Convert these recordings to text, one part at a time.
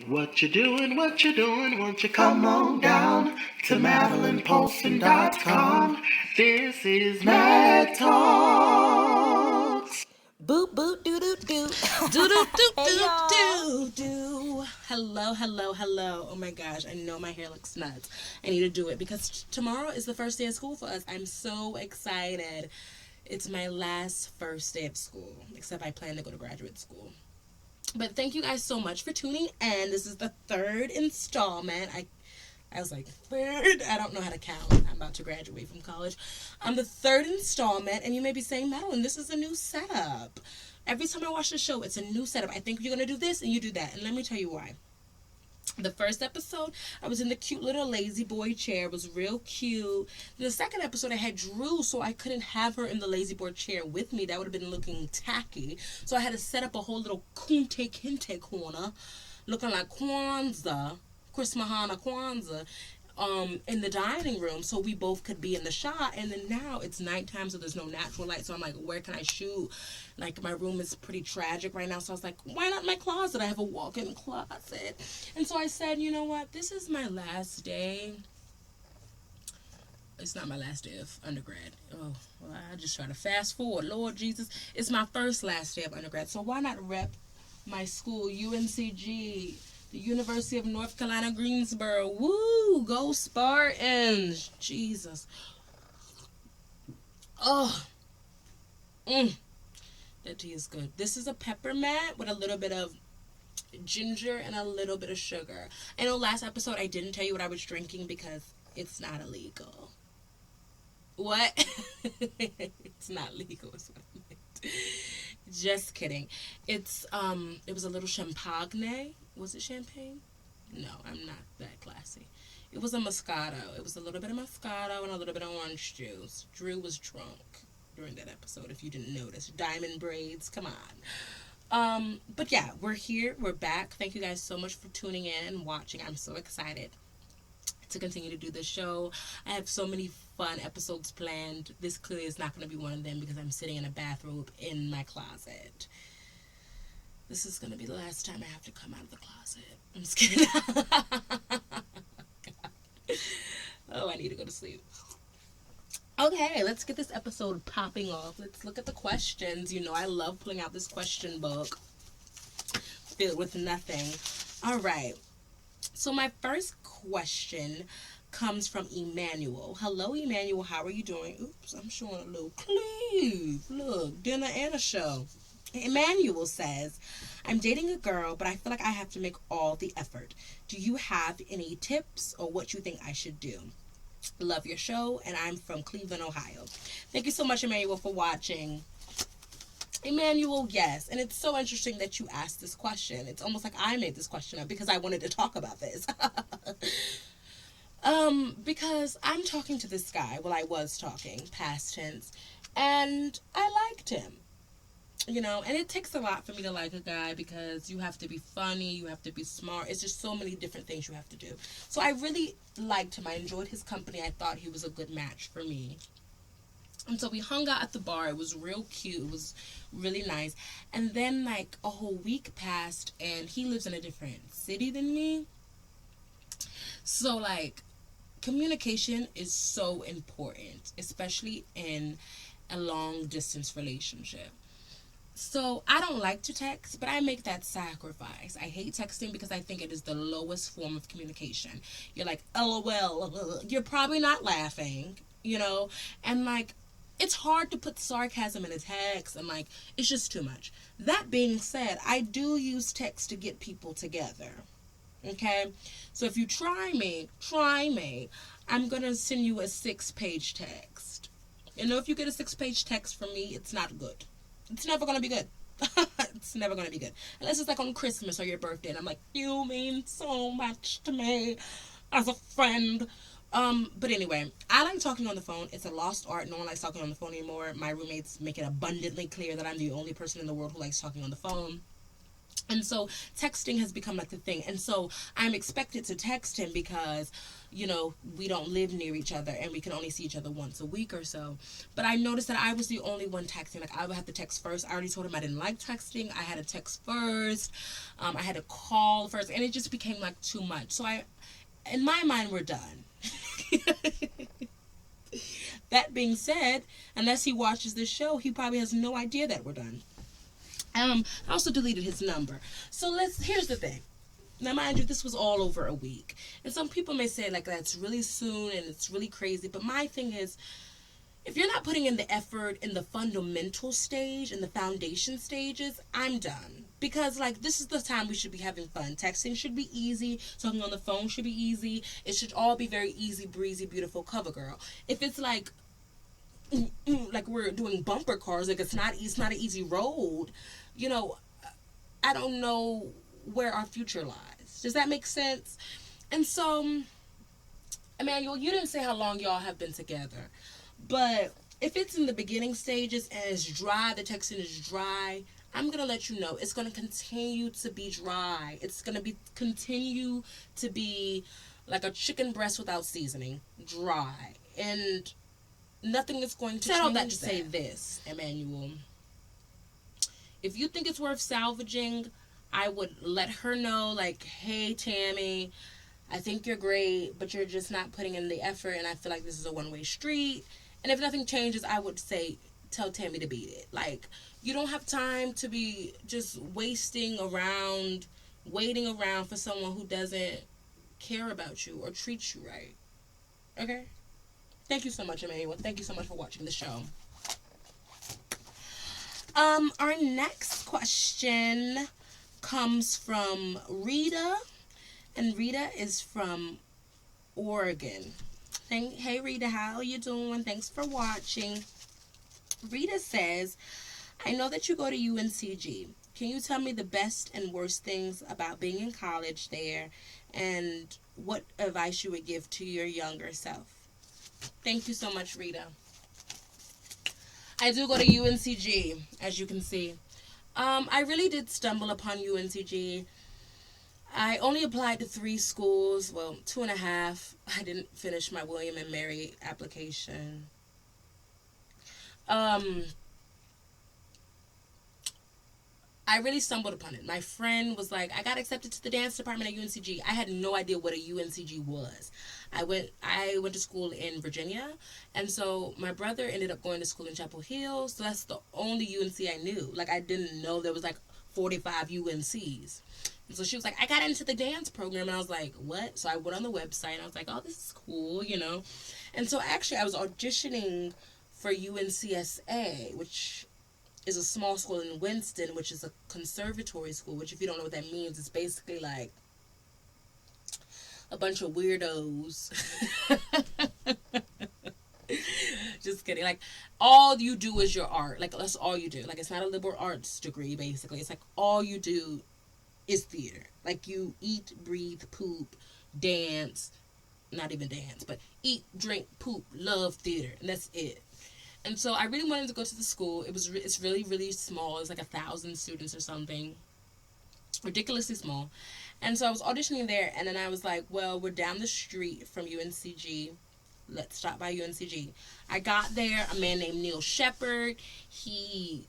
What you doing, what you doing, won't you come on down to MadelynPoulson.com. This is Mad Talks. Boop boop doo doo doo. Do do do Hey do y'all. do. Hello, hello, hello. Oh my gosh, I know my hair looks nuts. I need to do it because tomorrow is the first day of school for us. I'm so excited. It's my last first day of school, except I plan to go to graduate school. But thank you guys so much for tuning in. This is the third installment. I was like, third? I don't know how to count. I'm about to graduate from college. I'm the third installment, and you may be saying, Madeline, this is a new setup. Every time I watch the show, it's a new setup. I think you're going to do this, and you do that. And let me tell you why. The first episode, I was in the cute little lazy boy chair. It was real cute. In the second episode, I had Drew, so I couldn't have her in the lazy boy chair with me. That would have been looking tacky. So I had to set up a whole little kunte kinte corner, looking like Kwanzaa, Chris Mahana Kwanzaa, in the dining room, so we both could be in the shot. And then now it's nighttime, so there's no natural light. So I'm like, where can I shoot? Like, my room is pretty tragic right now. So I was like, why not my closet? I have a walk-in closet. And so I said, you know what? This is my last day. It's not my last day of undergrad. Oh, well, I just try to fast forward. Lord Jesus, it's my first last day of undergrad. So why not rep my school, UNCG, the University of North Carolina, Greensboro. Woo! Go Spartans! Jesus. Oh. That tea is good. This is a peppermint with a little bit of ginger and a little bit of sugar. I know last episode I didn't tell you what I was drinking because it's not illegal. What? It's not legal. Is what I meant. Just kidding. It was a little champagne. Was it champagne? No, I'm not that classy. It was a Moscato. It was a little bit of Moscato and a little bit of orange juice. Drew was drunk during that episode, if you didn't notice. Diamond braids, come on. But yeah, we're here. We're back. Thank you guys so much for tuning in and watching. I'm so excited to continue to do this show. I have so many fun episodes planned. This clearly is not going to be one of them because I'm sitting in a bathrobe in my closet. This is going to be the last time I have to come out of the closet. I'm just kidding. Oh, I need to go to sleep. Okay, let's get this episode popping off. Let's look at the questions. You know, I love pulling out this question book filled with nothing. All right. So my first question comes from Emmanuel. Hello, Emmanuel. How are you doing? Oops, I'm showing a little cleave. Look, dinner and a show. Emmanuel says, I'm dating a girl, but I feel like I have to make all the effort. Do you have any tips or what you think I should do? Love your show, and I'm from Cleveland, Ohio. Thank you so much, Emmanuel, for watching. Emmanuel, yes, and it's so interesting that you asked this question. It's almost like I made this question up because I wanted to talk about this. Because I'm talking to this guy, well, I was talking, past tense, and I liked him. You know, and it takes a lot for me to like a guy because you have to be funny, you have to be smart. It's just so many different things you have to do. So I really liked him. I enjoyed his company. I thought he was a good match for me. And so we hung out at the bar. It was real cute. It was really nice. And then like a whole week passed and he lives in a different city than me. So like communication is so important, especially in a long distance relationship. So I don't like to text, but I make that sacrifice. I hate texting because I think it is the lowest form of communication. You're like, LOL, you're probably not laughing, you know? And like, it's hard to put sarcasm in a text and like, it's just too much. That being said, I do use text to get people together. Okay? So if you try me. I'm going to send you a 6-page text. You know, if you get a 6-page text from me, it's not good. It's never going to be good. It's never going to be good. Unless it's like on Christmas or your birthday. And I'm like, you mean so much to me as a friend. But anyway, I like talking on the phone. It's a lost art. No one likes talking on the phone anymore. My roommates make it abundantly clear that I'm the only person in the world who likes talking on the phone. And so texting has become like the thing. And so I'm expected to text him because, we don't live near each other and we can only see each other once a week or so. But I noticed that I was the only one texting. Like, I would have to text first. I already told him I didn't like texting. I had to text first. I had to call first. And it just became like too much. So in my mind, we're done. That being said, unless he watches this show, he probably has no idea that we're done. I also deleted his number. So here's the thing. Now, mind you, this was all over a week. And some people may say, like, that's really soon and it's really crazy. But my thing is, if you're not putting in the effort in the fundamental stage, in the foundation stages, I'm done. Because, like, this is the time we should be having fun. Texting should be easy. Talking on the phone should be easy. It should all be very easy, breezy, beautiful, cover girl. If it's like we're doing bumper cars, like it's not an easy road, I don't know where our future lies. Does that make sense? And so, Emmanuel, you didn't say how long y'all have been together, but if it's in the beginning stages and it's dry, the texting is dry, I'm going to let you know it's going to continue to be dry. It's going to continue to be like a chicken breast without seasoning, dry. And nothing is going to change. All that to say this, Emmanuel. If you think it's worth salvaging, I would let her know, like, hey, Tammy, I think you're great, but you're just not putting in the effort, and I feel like this is a one-way street. And if nothing changes, I would say, tell Tammy to beat it. Like, you don't have time to be just waiting around for someone who doesn't care about you or treat you right. Okay? Thank you so much, Emmanuel. Thank you so much for watching the show. Our next question comes from Rita, and Rita is from Oregon. Hey, Rita, how are you doing? Thanks for watching. Rita says, I know that you go to UNCG. Can you tell me the best and worst things about being in college there, and what advice you would give to your younger self? Thank you so much, Rita. I do go to UNCG, as you can see. I really did stumble upon UNCG. I only applied to 3 schools, well, 2.5. I didn't finish my William and Mary application. I really stumbled upon it. My friend was like, I got accepted to the dance department at UNCG. I had no idea what a UNCG was. I went to school in Virginia, and so my brother ended up going to school in Chapel Hill, so that's the only UNC I knew. Like, I didn't know there was like 45 UNCs. And so she was like, I got into the dance program, and I was like, what? So I went on the website, and I was like, oh, this is cool, And so actually I was auditioning for UNCSA, which is a small school in Winston, which is a conservatory school, which, if you don't know what that means, it's basically like a bunch of weirdos. Just kidding. Like, all you do is your art. Like, that's all you do. Like, it's not a liberal arts degree, basically. It's like all you do is theater. Like, you eat, breathe, poop, dance. Not even dance, but eat, drink, poop, love theater. And that's it. And so I really wanted to go to the school. It's really, really small. It's like 1,000 students or something. Ridiculously small. And so I was auditioning there, and then I was like, well, we're down the street from UNCG. Let's stop by UNCG. I got there. A man named Neil Shepard. He,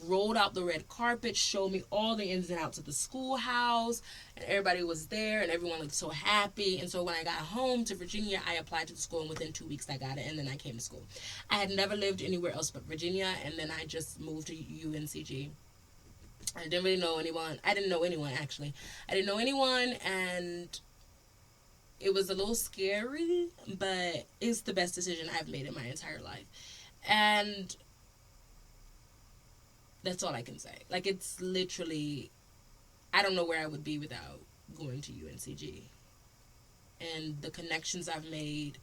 rolled out the red carpet, showed me all the ins and outs of the schoolhouse, and everybody was there, and everyone looked so happy. And so when I got home to Virginia, I applied to the school, and within 2 weeks I got it, and then I came to school. I had never lived anywhere else but Virginia, and then I just moved to UNCG. I didn't really know anyone. I didn't know anyone, actually. I didn't know anyone, and it was a little scary, but it's the best decision I've made in my entire life. And that's all I can say. Like, it's literally, I don't know where I would be without going to UNCG. And the connections I've made,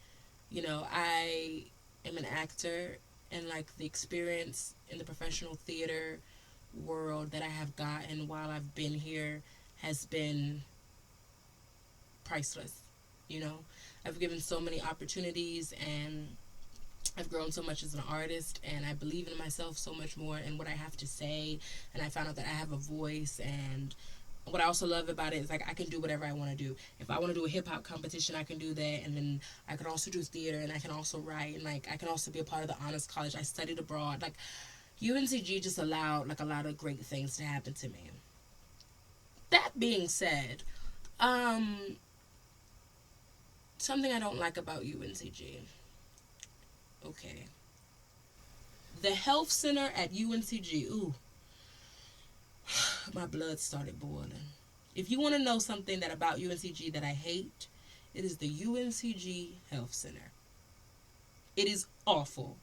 I am an actor, and, like, the experience in the professional theater world that I have gotten while I've been here has been priceless. I've given so many opportunities, and I've grown so much as an artist, and I believe in myself so much more and what I have to say. And I found out that I have a voice. And what I also love about it is, like, I can do whatever I want to do. If I want to do a hip hop competition, I can do that. And then I can also do theater, and I can also write, and like I can also be a part of the honors college. I studied abroad. Like, UNCG just allowed like a lot of great things to happen to me. That being said, something I don't like about UNCG. Okay. The health center at UNCG. Ooh. My blood started boiling. If you want to know something that about UNCG that I hate, it is the UNCG Health Center. It is awful.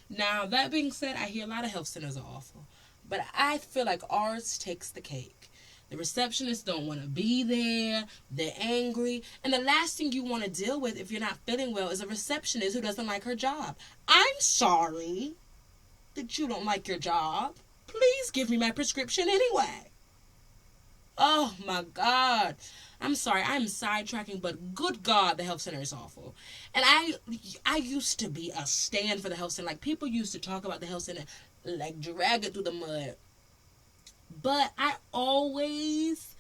Now, that being said, I hear a lot of health centers are awful. But I feel like ours takes the cake. The receptionists don't want to be there. They're angry. And the last thing you want to deal with if you're not feeling well is a receptionist who doesn't like her job. I'm sorry that you don't like your job. Please give me my prescription anyway. Oh, my God. I'm sorry. I'm sidetracking, but good God, the health center is awful. And I used to be a stand for the health center. Like, people used to talk about the health center, like, drag it through the mud. But I always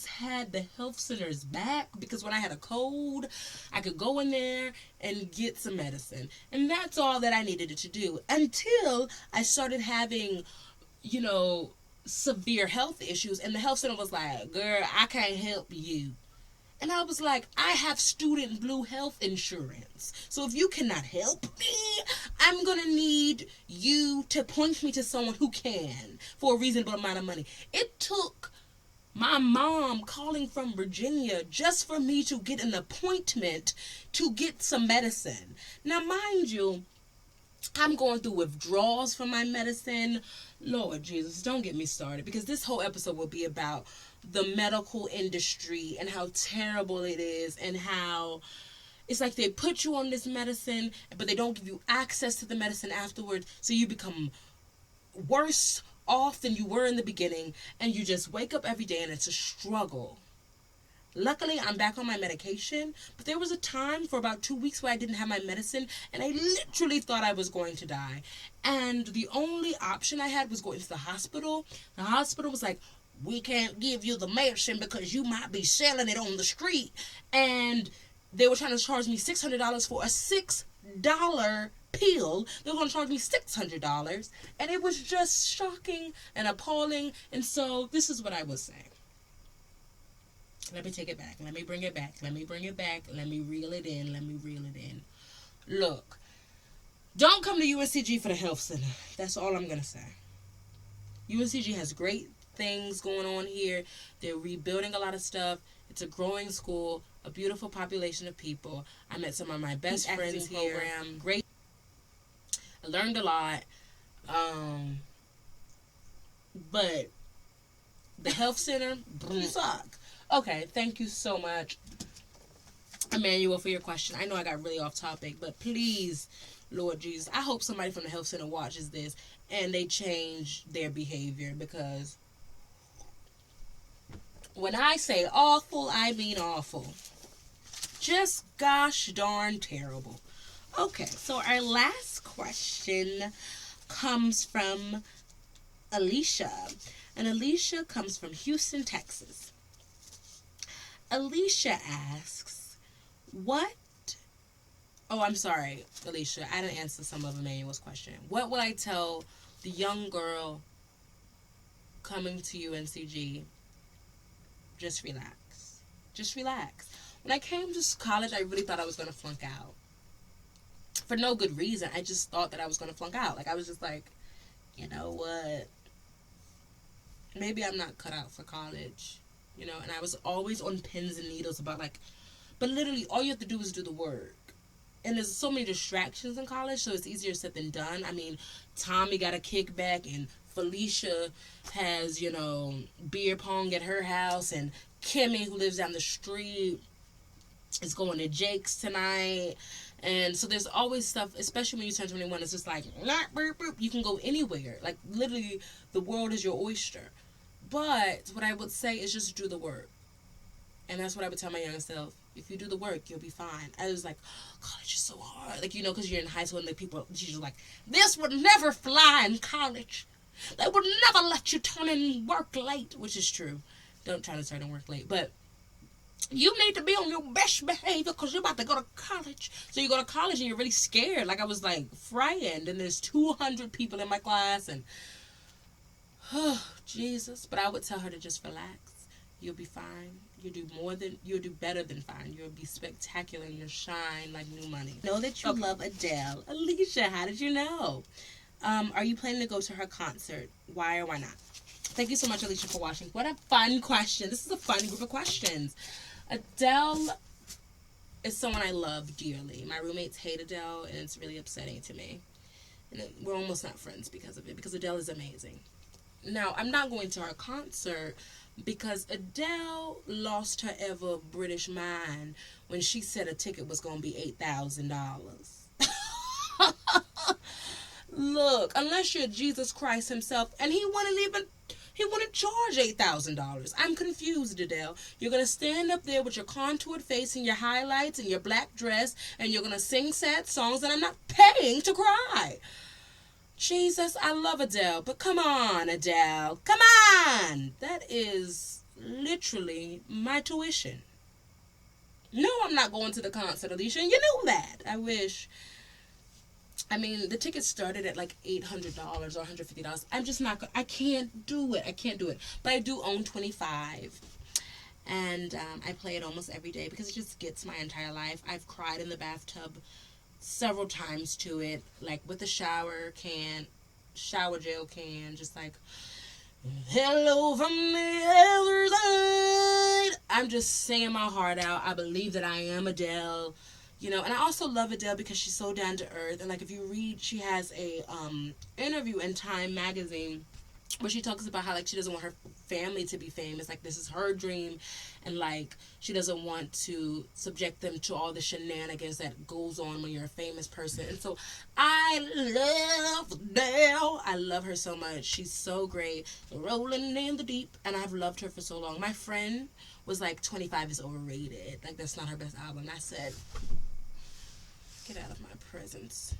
had the health center's back, because when I had a cold, I could go in there and get some medicine. And that's all that I needed to do until I started having, severe health issues. And the health center was like, girl, I can't help you. And I was like, I have student blue health insurance. So if you cannot help me, I'm going to need you to point me to someone who can for a reasonable amount of money. It took my mom calling from Virginia just for me to get an appointment to get some medicine. Now, mind you, I'm going through withdrawals from my medicine. Lord Jesus, don't get me started, because this whole episode will be about the medical industry and how terrible it is, and how it's like they put you on this medicine, but they don't give you access to the medicine afterwards, so you become worse off than you were in the beginning, and you just wake up every day and it's a struggle. Luckily, I'm back on my medication, but there was a time for about 2 weeks where I didn't have my medicine, and I literally thought I was going to die. And the only option I had was going to the hospital. The hospital was like, we can't give you the medicine because you might be selling it on the street. And they were trying to charge me $600 for a $6 pill. They were going to charge me $600. And it was just shocking and appalling. And so this is what I was saying. Let me take it back. Let me bring it back. Let me bring it back. Let me reel it in. Let me reel it in. Look, don't come to UNCG for the health center. That's all I'm going to say. UNCG has great things going on here. They're rebuilding a lot of stuff. It's a growing school, a beautiful population of people. I met some of my best friends here. Great. I learned a lot. But the health center suck. Okay, thank you so much, Emmanuel, for your question. I know I got really off topic, but please, Lord Jesus, I hope somebody from the health center watches this and they change their behavior, because when I say awful, I mean awful. Just gosh darn terrible. Okay, so our last question comes from Alicia. And Alicia comes from Houston, Texas. Alicia asks, I'm sorry, Alicia. I didn't answer some of Emmanuel's question. What would I tell the young girl coming to UNCG? Just relax. Just relax. When I came to college, I really thought I was going to flunk out. For no good reason. I just thought that I was going to flunk out. Like, I was just like, you know what? Maybe I'm not cut out for college. And I was always on pins and needles about, but literally all you have to do is do the work. And there's so many distractions in college, so it's easier said than done. I mean, Tommy got a kickback, and Felicia has, beer pong at her house, and Kimmy, who lives down the street, is going to Jake's tonight. And so there's always stuff, especially when you turn 21, it's just like, you can go anywhere. Like, literally, the world is your oyster. But what I would say is just do the work. And that's what I would tell my younger self. If you do the work, you'll be fine. I was like, college is so hard. Like, because you're in high school and the teachers are like, this would never fly in college. They would never let you turn in work late, which is true. Don't try to turn in work late. But you need to be on your best behavior because you're about to go to college. So you go to college and you're really scared. Like, I was like frightened. And there's 200 people in my class. And, oh, Jesus. But I would tell her to just relax. You'll be fine. You'll do better than fine. You'll be spectacular and you'll shine like new money. Know that you love Adele. Alicia, how did you know? Are you planning to go to her concert? Why or why not? Thank you so much, Alicia, for watching. What a fun question. This is a fun group of questions. Adele is someone I love dearly. My roommates hate Adele, and it's really upsetting to me. And we're almost not friends because of it, because Adele is amazing. Now, I'm not going to her concert because Adele lost her ever British mind when she said a ticket was going to be $8,000. Look, unless you're Jesus Christ himself, and he wouldn't charge $8,000. I'm confused, Adele. You're going to stand up there with your contoured face and your highlights and your black dress, and you're going to sing sad songs, and I'm not paying to cry. Jesus, I love Adele, but come on, Adele. Come on! That is literally my tuition. No, I'm not going to the concert, Alicia, and you know that. I wish. I mean, the tickets started at like $800 or $150. I'm just not, I can't do it. But I do own 25. And I play it almost every day because it just gets my entire life. I've cried in the bathtub several times to it, like with the shower gel can, just like, hello from the other side. I'm just singing my heart out. I believe that I am Adele. And I also love Adele because she's so down to earth. And like, if you read, she has a interview in Time magazine where she talks about how like she doesn't want her family to be famous. Like, this is her dream, and like she doesn't want to subject them to all the shenanigans that goes on when you're a famous person. And so I love Adele. I love her so much. She's so great. Rolling in the deep, and I've loved her for so long. My friend was like, 25 is overrated. Like, that's not her best album. I said, get out of my presence,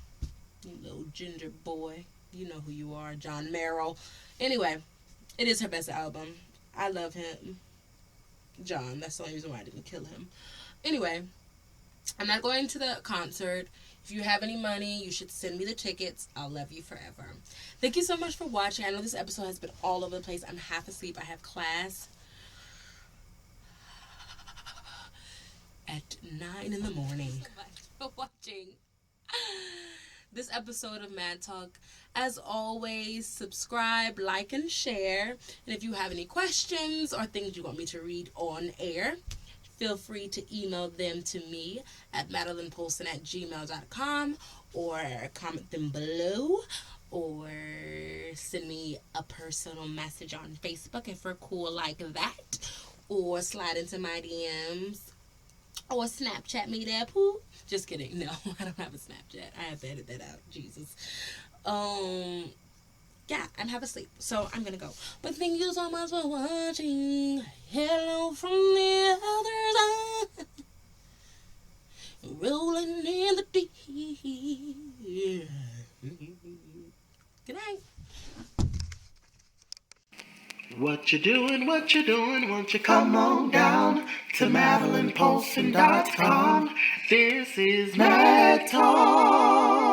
you little ginger boy. You know who you are, John Merrill. Anyway, it is her best album. I love him. John, that's the only reason why I didn't kill him. Anyway, I'm not going to the concert. If you have any money, you should send me the tickets. I'll love you forever. Thank you so much for watching. I know this episode has been all over the place. I'm half asleep. I have class at 9 in the morning. Thank you so much for watching this episode of Mad Talk. As always, subscribe, like, and share. And if you have any questions or things you want me to read on air, feel free to email them to me at madelynnpoulson@gmail.com, or comment them below, or send me a personal message on Facebook if we're cool like that, or slide into my DMs, or Snapchat me there, poo. Just kidding. No, I don't have a Snapchat. I have to edit that out. Jesus. Yeah, I'm half asleep, so I'm gonna go. But thank you so much for watching. Hello from the other side. Rolling in the deep. Good night. What you doing, won't you come on down to MadelynPoulson.com. This is Mad Talk.